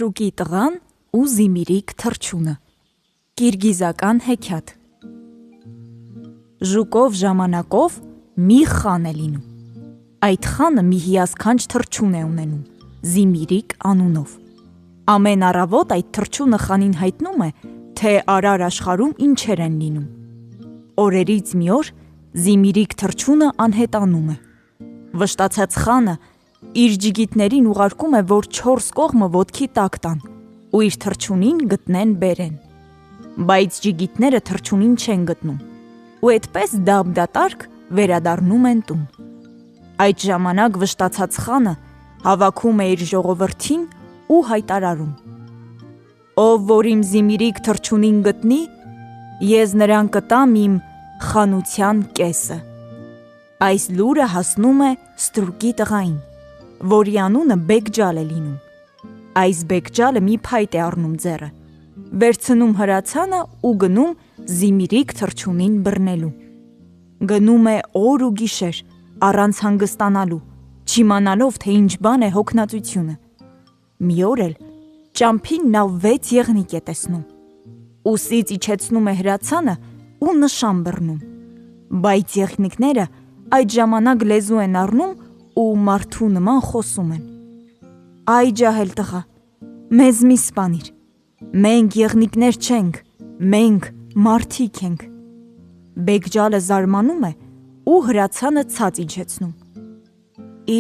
Ստրուկի տղան ու զիմիրիկ թռչունը։ Կիրգիզական հեքիաթ։ Ժուկով ժամանակով մի խան է լինում։ Այդ խանը մի հիասքանչ թռչուն է ունենում, զիմիրիկ անունով։ Ամեն առավոտ այդ թռչունը խանին հայտնում է, թե արար աշխարհում ինչեր են լինում։ Օրերից մի օր զիմիրիկ թռչունը անհետանում է։ Վշտացած խանը իր ջիգիտներին ուղարկում է, որ 4 կողմը ոտքի տակ տան ու իր թռչունին գտնեն բերեն։ Բայց ջիգիտները թռչունին չեն գտնում ու այդպես դափ-դատարկ վերադառնում են տուն։ Այդ ժամանակ վշտացած խանը հավաքում է իր ժողովրդին ու հայտարարում. «Ով որ իմ զիմիրիկ թռչունին գտնի, ես նրան կտամ իմ խանության կեսը»։ Այս լուրը հասնում է Ստրուկի տղային, որի անունը Բեգջալ է լինում։ Այս Բեգջալը մի փայտ է առնում ձեռը, վերցնում հրացանը ու գնում զիմիրիկ թռչունին բռնելու։ Գնում է օր ու գիշեր, առանց հանգստանալու, չիմանալով, թե ինչ բան է հոգնածությունը։ Մի օր էլ ճամփին նա 6 եղնիկ է տեսնում։ Ուսից իջեցնում է հրացանը ու նշան բռնում։ Բայց եղնիկները այդ ժամանակ լեզու են առնում ու մարդու նման խոսում են. «Այ ջահել տղա, մեզ մի սպանիր, մենք եղնիկներ չենք, մենք մարդիկ ենք»։ Բեգջալը զարմանում է ու հրացանը ցած իջեցնում։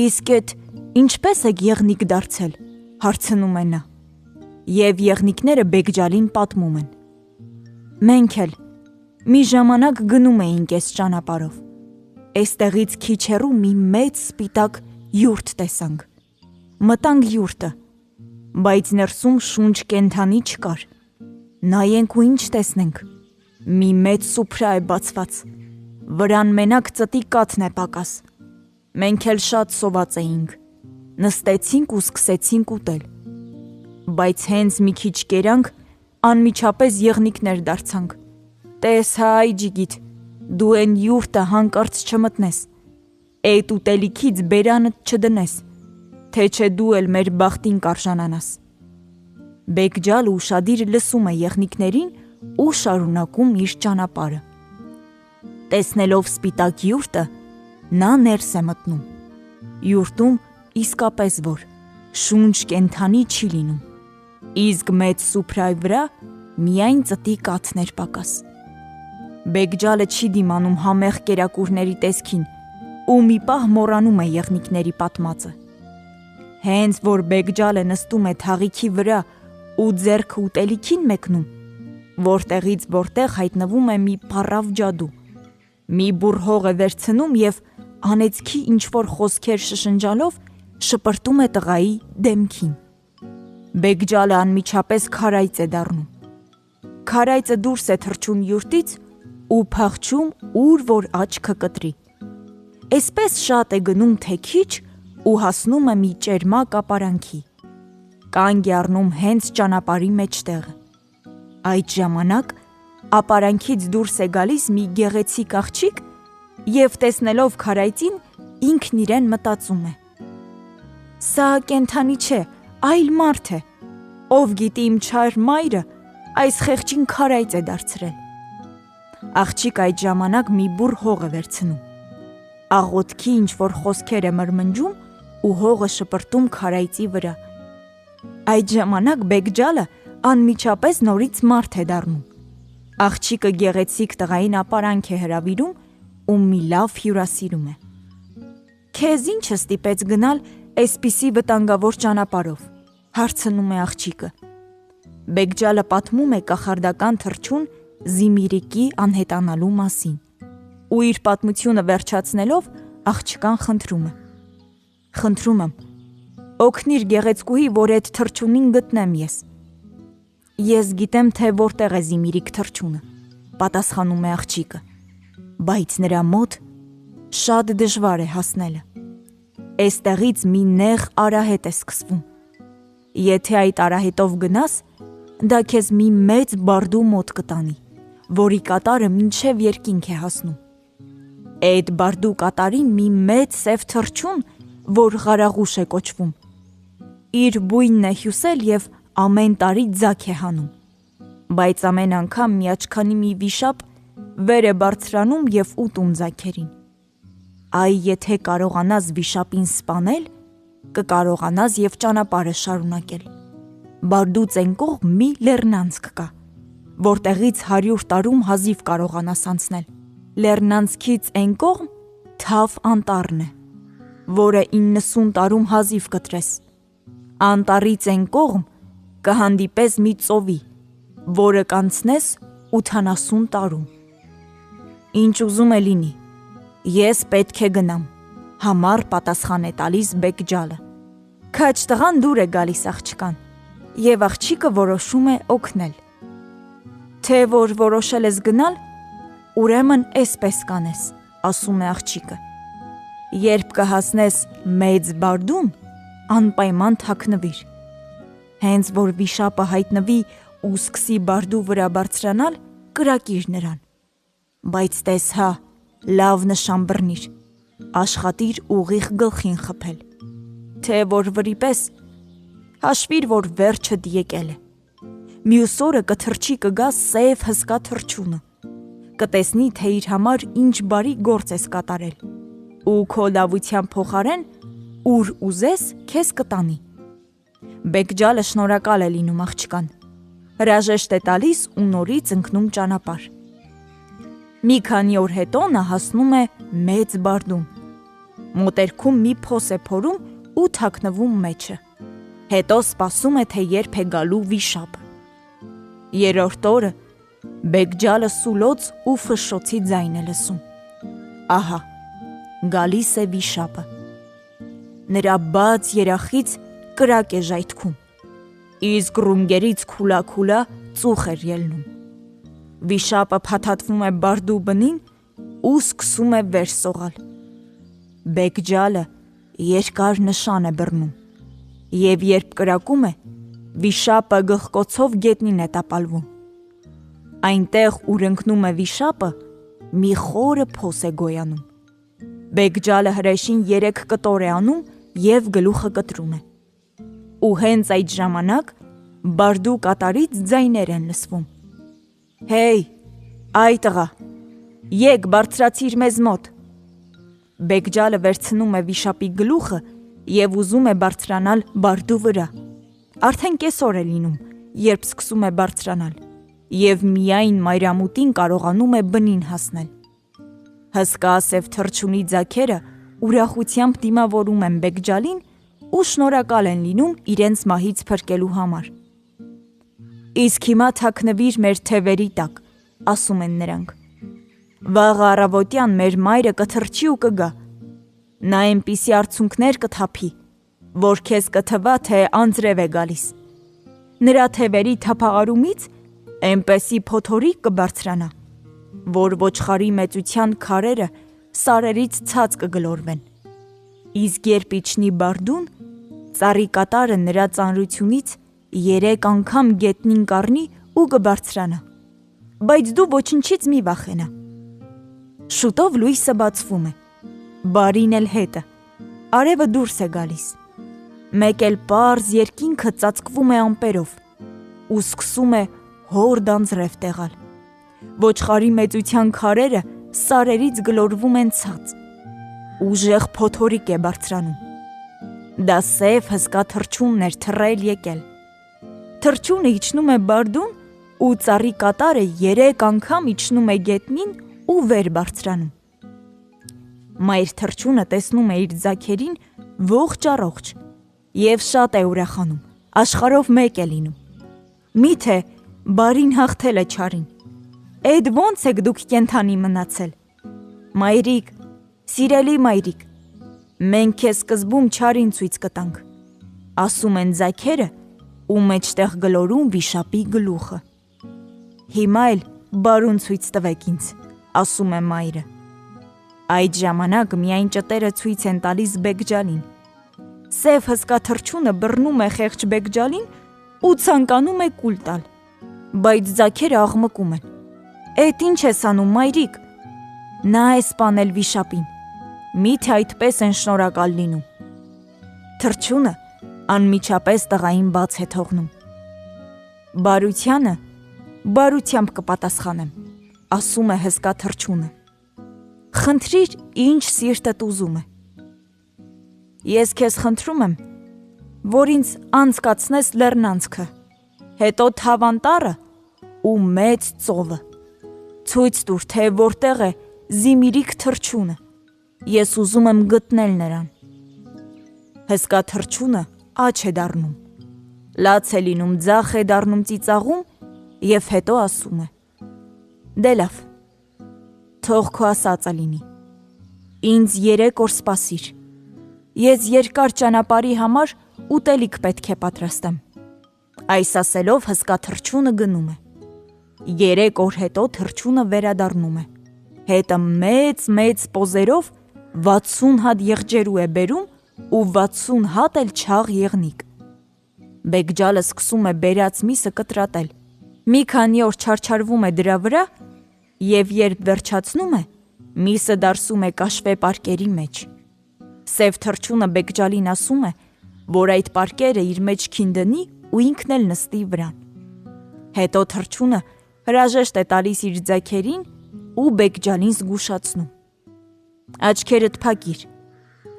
«Իսկ էդ ինչպես եք եղնիկ դարձել»։ Հարցնում է նա։ Եվ եղնիկները Բեգջալին պատմում են. «Մենք էլ մի ժամանակ գնում էինք այս ճանապարհով։ Էստեղից քիչ հեռու մի մեծ սպիտակ յուրտ տեսանք։ Մտանք յուրտը, բայց ներսում շունչ կենդանի չկար։ Նայենք ու ինչ տեսնենք։ Մի մեծ սուփրա է բացված, վրան մենակ ծտի կաթն է պակաս։ Մենք էլ շատ սոված էինք, նստեցինք ու սկսեցինք ուտել։ Բայց հենց մի քիչ կերանք, անմիջապես եղնիկներ դարձանք. «Տես հայ ջիգիտ, դու են յուրտը հանկարծ չմտնես, էդ ուտելիքից բերանդ չդնես, թե չէ դու էլ մեր բախտին կարժանանաս»։ Բեգջալը ուշադիր լսում է եղնիկներին ու շարունակում իր ճանապարհը։ Տեսնելով սպիտակ յուրտը, նա ներս է մտնում։ Յուրտում իսկապես որ շունչ կենդանի չի լինում, իսկ մեծ սուփրայի վրա միայն ծտի կաթն էր պակաս։ Բեգջալը չի դիմանում համեղ կերակուրների տեսքին ու մի պահ մոռանում է եղնիկների պատմածը։ Հենց որ Բեգջալը նստում է թաղիքի վրա ու ձեռքը ուտելիքին մեկնում, որտեղից որտեղ հայտնվում է մի փառավ ջադու, մի բուռ հող է վերցնում և անեծքի ինչ-որ խոսքեր շշնջալով շպրտում է տղայի դեմքին։ Բեգջալը անմիջապես քարայծ է դառնում։ Քարայծը դուրս է թռչում յուրտից ու փախչում, ուր որ աչքը կտրի։ Էսպես շատ է գնում, թե քիչ ու հասնում է մի ճերմակ ապարանքի։ Կանգ է առնում հենց ճանապարհի մեջտեղը։ Այդ ժամանակ ապարանքից դուրս է գալիս մի գեղեցիկ աղջիկ և տեսնելով քարայծին, ինքն իրեն մտածում է. «Սա կենդանի չէ, այլ մարդ է, ով գիտի իմ չար մայրը այս խեղճին քարայծ է դարձրել»։ Աղջիկ այդ ժամանակ մի բուռ հող է վերցնում, աղոթքի ինչ-որ խոսքեր է մրմնջում ու հողը շպրտում քարայծի վրա։ Այդ ժամանակ Բեգջալը անմիջապես նորից մարդ է դառնում։ Աղջիկը գեղեցիկ տղային ապարանք է հրավիրում ու մի լավ հյուրասիրում է։ «Քեզ ի՞նչը ստիպեց գնալ էսպիսի վտանգավոր ճանապարհով»։ Հարցնում է աղջիկը։ Բեգջալը պատմում է կախարդական թռչուն զիմիրիկի անհետանալու մասին ու իր պատմությունը վերջացնելով աղջկան խնդրում է. «Խնդրում եմ, օգնիր գեղեցկուհի, որ էդ թռչունին գտնեմ ես»։ «Ես գիտեմ, թե որտեղ է զիմիրիկ թռչունը», պատասխանում է աղջիկը, «բայց նրա մոտ շատ դժվար է հասնելը։ Էստեղից մի նեղ արահետ է սկսվում։ Եթե այդ արահետով գնաս, դա քեզ մի մեծ բարդու մոտ կտանի, որի կատարը մինչև երկինք է հասնում։ Այդ բարդու կատարին մի մեծ սև թռչուն, որ Ղարաղուշ է կոչվում, իր բույնն է հյուսել և ամեն տարի ձագ է հանում, բայց ամեն անգամ միաչքանի մի վիշապ վեր է բարձրանում և ուտում ձագերին։ Այ եթե կարողանաս վիշապին սպանել, կկարողանաս և ճանապարհը շարունակել։ Բարդուց այն կողմ մի լեռնանցք կա, որտեղից 100 տարում հազիվ կարողանաս անցնել։ Լեռնանցքից այն կողմ թավ անտառն է, որը 90 տարում հազիվ կտրես։ Անտառից այն կողմ կհանդիպես մի ծովի, որը կանցնես 80 տարում։ Ինչ ուզում է լինի, ես պետք է գնամ, համառ պատասխան է տալիս Բեգջալը։ Քաջ տղան դուր է գալիս աղջկան, և աղջիկը որոշում է օգնել։ Թե որ որոշել ես գնալ, ուրեմն էսպես կանես, ասում է աղջիկը։ Երբ կհասնես մեծ բարդուն, անպայման թաքնվիր։ Հենց որ վիշապը հայտնվի ու սկսի բարդու վրա բարձրանալ, կրակիր նրան։ Բայց տես հա, լավ նշան բռնիր, աշխատիր ուղիղ գլխին խփել։ Թե որ վրիպես, հաշվիր, որ վերջդ եկել է։ Մյուս օրը կթռչի կգա սև հսկա թռչունը, կտեսնի, թե իր համար ինչ բարի գործ ես կատարել, ու քո լավության փոխարեն ուր ուզես քեզ կտանի։ Բեգջալը շնորհակալ է լինում աղջկան, հրաժեշտ է տալիս ու նորից ընկնում ճանապարհ։ Մի քանի օր հետո նա հասնում է մեծ բարդուն, մոտերքում մի փոս է փորում ու թաքնվում մեջը, հետո սպասում է, թե երբ է գալու վիշապը։ Երրորդ օրը Բեգջալը սուլոց ու ֆշշոցի ձայն է լսում։ Ահա, գալիս է վիշապը։ Նրա բաց երախից կրակ է ժայթքում, իսկ ռունգերից քուլա-քուլա ծուխ էր ելնում։ Վիշապը փաթաթվում է բարդու բնին ու սկսում է վեր սողալ։ Բեգջալը երկար նշան է բռնում, և երբ կրակում է, վիշապը գլխկոցով գետնին է տապալվում։ Այնտեղ, ուր ընկնում է վիշապը, մի խորը փոս է գոյանում։ Բեգջալը հրեշին 3 կտոր է անում և գլուխը կտրում է։ Ու հենց այդ ժամանակ բարդու կատարից ձայներ են լսվում։ Հեյ, այ տղա, եկ բարձրացիր մեզ մոտ։ Բեգջալը վերցնում է վիշապի գլուխը և ուզում է բարձրանալ բարդու վրա։ Արդեն կեսօր է լինում, երբ սկսում է բարձրանալ, և միայն մայրամուտին կարողանում է բնին հասնել։ Հսկա սև թռչունի ձագերը ուրախությամբ դիմավորում են Բեգջալին ու շնորհակալ են լինում իրենց մահից փրկելու համար։ Իսկ հիմա թաքնվիր մեր թևերի տակ, ասում են նրանք։ Վաղը առավոտյան մեր մայրը կթռչի ու կգա։ Նա այնպիսի արցունքներ կթափի, որ քեզ կթվա, թե անձրև է գալիս։ Նրա թևերի թափաղարումից այնպեսի փոթորիկ կբարձրանա, որ ոչխարի մեծության քարերը սարերից ցած կգլորվեն։ Իսկ երբ իջնի բարդուն, ծառի կատարը նրա ծանրությունից 3 անգամ գետնին կառնի ու կբարձրանա։ Բայց դու ոչնչից մի վախենա։ Շուտով լույսը բացվում է, բարին էլ հետը, արևը դուրս է գալիս։ Մեկ էլ պարզ երկինքը ծածկվում է ամպերով ու սկսում է հորդ անձրև տեղալ։ Ոչխարի մեծության քարերը սարերից գլորվում են ցած։ Ուժեղ փոթորիկ է բարձրանում։ Դա սև հսկա թռչունն էր թռել եկել։ Թռչունը իջնում է բարդուն ու ծառի կատարը 3 անգամ իջնում է գետնին ու վեր բարձրանում։ Մայր թռչունը տեսնում է իր ձագերին ողջ առողջ և շատ է ուրախանում, աշխարհով մեկ է լինում։ Միթե բարին հաղթել է չարին։ Էդ ո՞նց եք դուք կենդանի մնացել։ Մայրիկ, սիրելի մայրիկ, մենք քեզ սկզբում չարին ցույց կտանք, ասում են ձագերը ու մեջտեղ գլորում վիշապի գլուխը։ Հիմա էլ բարուն ցույց տվեք ինձ, ասում է մայրը։ Այդ ժամանակ միայն ճտերը ցույց են տալիս Բեգջալին։ Սև հսկա թռչունը բռնում է խեղճ Բեգջալին ու ցանկանում է կուլ տալ, բայց ձագերը աղմկում են։ Էդ ինչ ես անում, մայրիկ։ Նա է սպանել վիշապին, միթե այդպես են շնորհակալ լինում։ Թռչունը անմիջապես տղային բաց է թողնում, Բարությանը բարությամբ կպատասխանեմ, ասում է հսկա թռչունը։ Խնդրիր, ինչ սիրտդ ուզում է։ Ես քեզ խնդրում եմ, որ ինձ անցկացնես լեռնանցքը, հետո թավանտառը ու մեծ ծովը։ Ցույց տուր, թե որտեղ է զիմիրիկ թռչունը, ես ուզում եմ գտնել նրան։ Հսկա թռչունը աջ է դառնում, լաց է լինում, ձախ է դառնում ծիծաղում և հետո ասում է. Դե լավ, թող քո ասածը լինի, ինձ 3 օր սպասիր, ես երկար ճանապարհի համար ուտելիք պետք է պատրաստեմ։ Այս ասելով հսկա թռչունը գնում է։ 3 օր հետո թռչունը վերադառնում է, հետը մեծ պոզերով 60 հատ եղջերու է բերում ու 60 հատ էլ չաղ եղնիկ։ Բեկջալը սկսում է բերած միսը կտրատել, մի քանի օր չարչարվում է դրա վրա և երբ վերջացնում է, միսը դարսում է կաշվե պարկերի մեջ։ Սև թռչունը Բեկջալին ասում է, որ այդ պարկերը իր մեջքին դնի ու ինքն էլ նստի վրան։ Հետո թռչունը հրաժեշտ է տալիս իր ձագերին ու Բեկջալին զգուշացնում. Աչքերդ փակիր,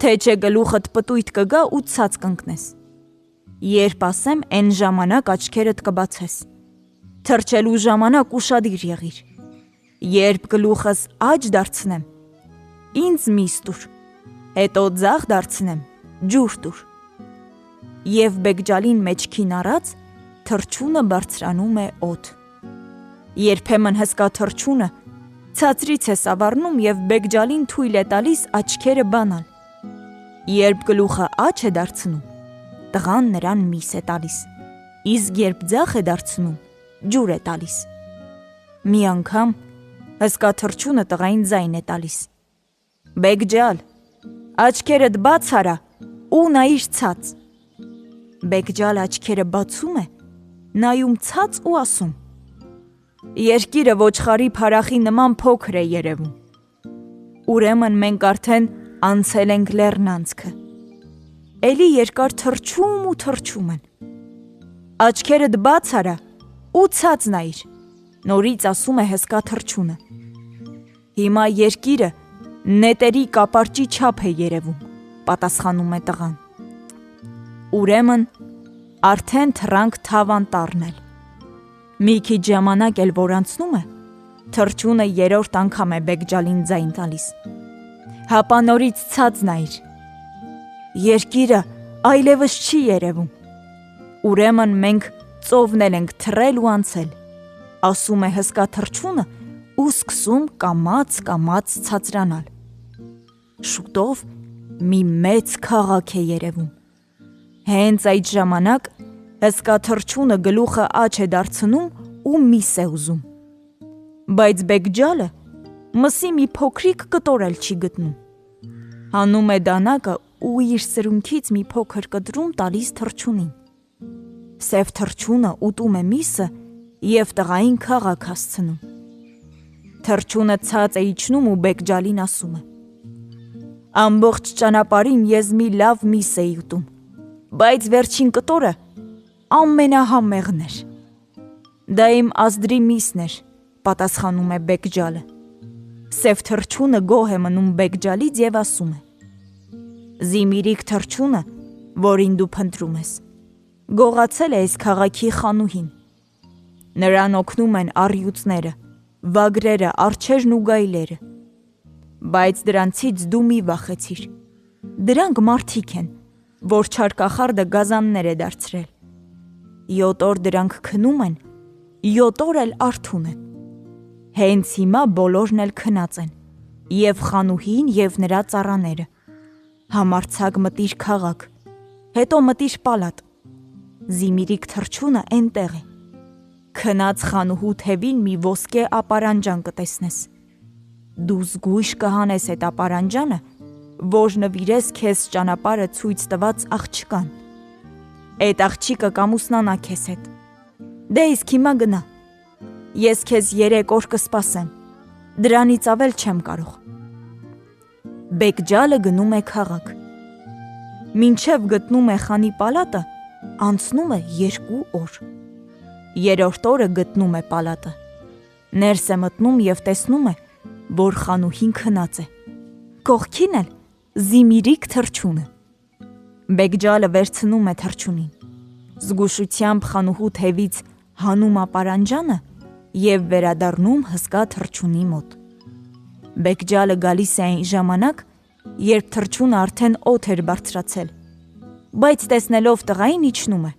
թե չէ գլուխդ պտույտ կգա ու ցած կընկնես։ Երբ ասեմ, այն ժամանակ աչքերդ կբացես։ Թռչելու ժամանակ ուշադիր եղիր։ Երբ գլուխս աջ դարձնեմ, ինձ միս տուր, հետո ձախ դարձնեմ, ջուր տուր։ Եվ Բեկջալին մեջքին առած, թռչունը բարձրանում է օդ։ Երբեմն հսկա թռչունը ցածրից է սավառնում և Բեկջալին թույլ է տալիս աչքերը բանալ։ Երբ գլուխը աջ է դարձնում, տղան նրան միս է տալիս, իսկ երբ ձախ է դարձնում, ջուր է տալիս։ Մի անգամ հսկա թռչունը տղային ձայն է տալիս. Բեկջալ, աչքերդ բաց արա ու նայիր ցած։ Բեկջալը աչքերը բացում է, նայում ցած ու ասում. Երկիրը ոչխարի փարախի նման փոքր է երևում։ Ուրեմն մենք արդեն անցել ենք լեռնանցքը։ Էլի երկար թռչում ու թռչում են։ Աչքերդ բաց արա ու ցած նայիր, նորից ասում է հսկա թռչունը։ Հիմա երկիրը նետերի կապարճի չափ է երևում, պատասխանում է տղան։ Ուրեմն արդեն թռանք թավանտառն էլ։ Մի քիչ ժամանակ էլ որ անցնում է, թռչունը 3-րդ անգամ է Բեկջալին ձայն տալիս։ Հապա նորից ցած նայիր։ Երկիրը այլևս չի երևում։ Ուրեմն մենք ծովն ենք թռել ու անցել, ասում է հսկա թռչունը ու սկսում կամաց ցածրանալ։ Շուտով մի մեծ քաղաք է երևում։ Հենց այդ ժամանակ հսկա թռչունը գլուխը աջ է դարձնում ու միս է ուզում։ Բայց Բեկջալը մսի մի փոքրիկ կտոր էլ չի գտնում։ Հանում է դանակը ու իր սրունքից մի փոքր կտրում տալիս թռչունին։ Սև թռչունը ուտում է միսը և տղային քաղաք հասցնում։ Թռչունը ցած է իջնում ու Բեկջալին ասում է. Ամբողջ ճանապարհին ես մի լավ միս էի ուտում, բայց վերջին կտորը ամենահամեղն էր։ Դա իմ ազդրի միսն էր, պատասխանում է Բեկջալը։ Սև թռչունը գոհ է մնում Բեկջալից և ասում է. Զիմիրիկ թռչունը, որին դու փնտրում ես, գողացել է այս քաղաքի խանուհին։ Նրան օգնում են առյուծները, վագրերը, արջերն ու գայլերը։ Բայց դրանցից դու մի վախեցիր։ Դրանք մարդիկ են, որ չարկախարդը գազաններ է դարձրել։ 7 օր դրանք քնում են, 7 օր էլ արթուն են։ Հենց հիմա բոլորն էլ քնած են, և խանուհին և նրա ծառաները։ Համարձակ մտիր քաղաք, հետո մտիր պալատ։ Զիմիրիկ թռչունը էնտեղ է։ Քնած խանուհու թևին մի ոսկե ապարանջան կտեսնես։ Դու զգույշ կհանես այդ ապարանջանը, որ նվիրես քեզ ճանապարհը ցույց տված աղջկան։ Այդ աղջիկը կամուսնանա քեզ հետ։ Դե իսկ հիմա գնա։ Ես քեզ 3 օր կսպասեմ։ Դրանից ավել չեմ կարող։ Բեկջալը գնում է քաղաք։ Մինչև գտնում է խանի պալատը, անցնում է 2 օր։ երրորդ օրը գտնում է պալատը։ Ներս է մտնում և տեսնում է, որ խանուհին քնած է։ Կողքին էլ զիմիրիկ թռչունը։ Բեգջալը վերցնում է թռչունին, զգուշությամբ խանուհու թևից հանում ապարանջանը և վերադառնում հսկա թռչունի մոտ։ Բեգջալը գալիս է այն ժամանակ, երբ թռչունը արդեն օդ էր բարձրացել, բայց տեսնելով տղային իջնում է,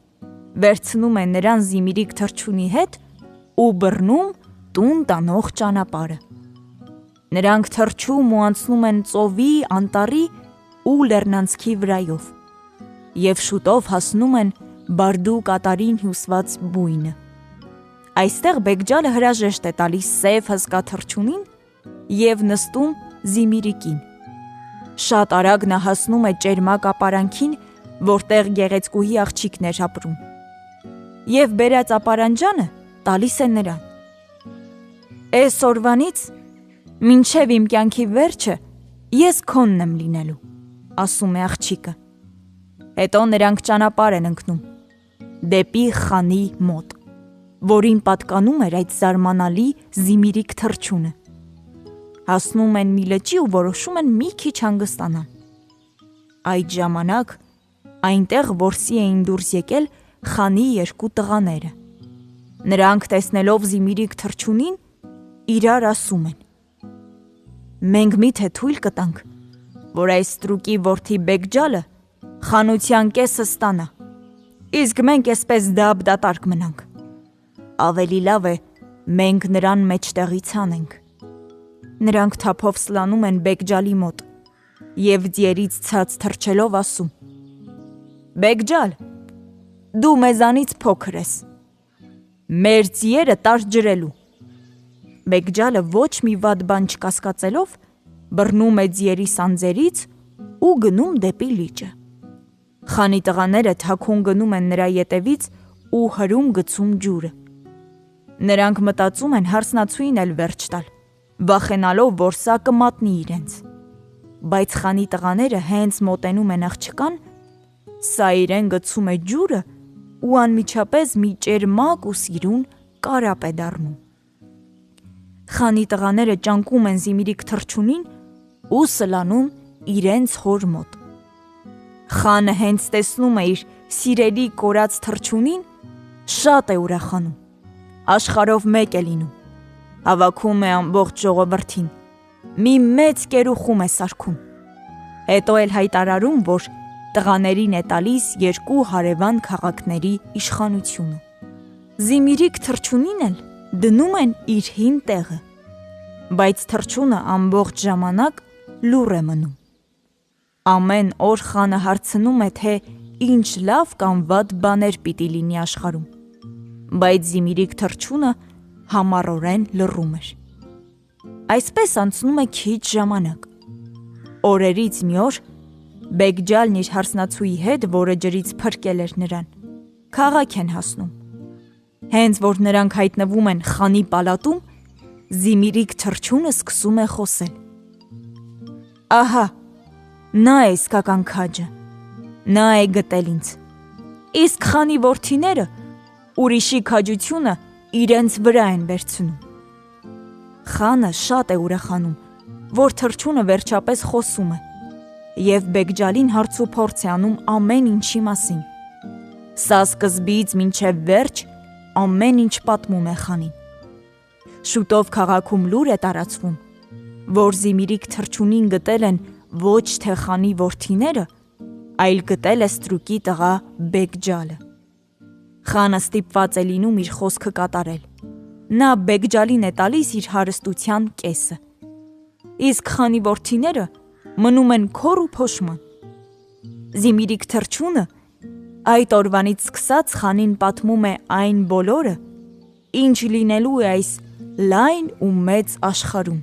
վերցնում է նրան զիմիրիկ թռչունի հետ ու բռնում տուն տանող ճանապարհը։ Նրանք թռչում ու անցնում են ծովի, անտառի ու լեռնանցքի վրայով և շուտով հասնում են Բարդու կատարին հյուսված բույնը։ Այստեղ Բեգջալը հրաժեշտ է տալիս սև հսկա թռչունին և նստում զիմիրիկին։ Շատ արագ նա հասնում է ճերմակ ապարանքին, որտեղ գեղեցկուհի աղջիկն էր ապրում, և բերած ապարանջանը տալիս է նրան։ «Էսօրվանից մինչև իմ կյանքի վերջը ես քոնն եմ լինելու», ասում է աղջիկը։ Հետո նրանք ճանապարհ են ընկնում դեպի խանի մոտ, որին պատկանում էր այդ զարմանալի զիմիրիկ թռչունը։ Հասնում են մի լճի ու որոշում են մի քիչ հանգստանալ։ Այդ ժամանակ այնտեղ որսի էին դուրս եկել խանի երկու տղաները։ Նրանք տեսնելով զիմիրիկ թռչունին իրար ասում են. «Մենք միթե թույլ կտանք, որ այս ստրուկի որդի Բեգջալը խանության կեսը ստանա, իսկ մենք էսպես դափ-դատարկ մնանք։ Ավելի լավ է մենք նրան մեջտեղից հանենք»։ Նրանք թափով սլանում են Բեգջալի մոտ և ձիերից ցած թռչելով ասում. «Բեգջալ, դու մեզանից փոքր ես, մեր ձիերը տարր ջրելու»։ Բեգջալը ոչ մի վատ բան չկասկածելով բռնում է ձիերի սանձերից ու գնում դեպի լիճը։ Խանի տղաները թաքուն գնում են նրա ետևից ու հրում գցում ջուրը։ Նրանք մտածում են հարսնացուին էլ վերջ տալ, վախենալով, որ սա կմատնի իրենց։ Բայց խանի տղաները հենց մոտենում են աղջկան, սա իրեն գցում է ջուրը ու անմիջապես մի ճերմակ ու սիրուն կարապ է դառնում։ Խանի տղաները ճանկում են զիմիրիկ թռչունին ու սլանում իրենց հոր մոտ։ Խանը հենց տեսնում է իր սիրելի կորած թռչունին, շատ է ուրախանում, աշխարհով մեկ է լինում, հավաքում է ամբողջ ժողովրդին, մի մեծ կերուխում է սարքում, հետո էլ հայտարարում, որ տղաներին է տալիս երկու հարևան քաղաքների իշխանությունը։ Զիմիրիկ թռչունին էլ դնում են իր հին տեղը, բայց թռչունը ամբողջ ժամանակ լուռ է մնում։ Ամեն օր խանը հարցնում է, թե ինչ լավ կամ վատ բաներ պիտի լինի աշխարհում, բայց զիմիրիկ թռչունը համառորեն լռում էր։ Այսպես անցնում է քիչ ժամանակ։ Օրերից մի օր Բեգջալն իր հարսնացուի հետ, որը ջրից փրկել էր նրան, քաղաք են հասնում։ Հենց որ նրանք հայտնվում են խանի պալատում, զիմիրիկ թռչունը սկսում է խոսել. «Ահա, նա է իսկական քաջը, նա է գտել ինձ, իսկ խանի որդիները ուրիշի քաջությունը իրենց վրա են վերցնում»։ Խանը շատ է ուրախանում, որ թռչունը վերջապես խոսում է և Բեգջալին հարց ու փորձ է անում ամեն ինչի մասին։ Սա սկզբից մինչև վերջ ամեն ինչ պատմում է խանին։ Շուտով քաղաքում լուր է տարածվում, որ զիմիրիկ թռչունին գտել են ոչ թե խանի որդիները, այլ գտել է ստրուկի տղա Բեգջալը։ Խանը ստիպված է լինում իր խոսքը կատարել։ Նա Բեգջալին է տալիս իր հարստության կեսը, իսկ խանի որդիները մնում են քոր ու փոշման։ Զիմիրիկ թռչունը այդ օրվանից սկսած խանին պատմում է այն բոլորը, ինչ լինելու է այս լայն ու մեծ աշխարհում։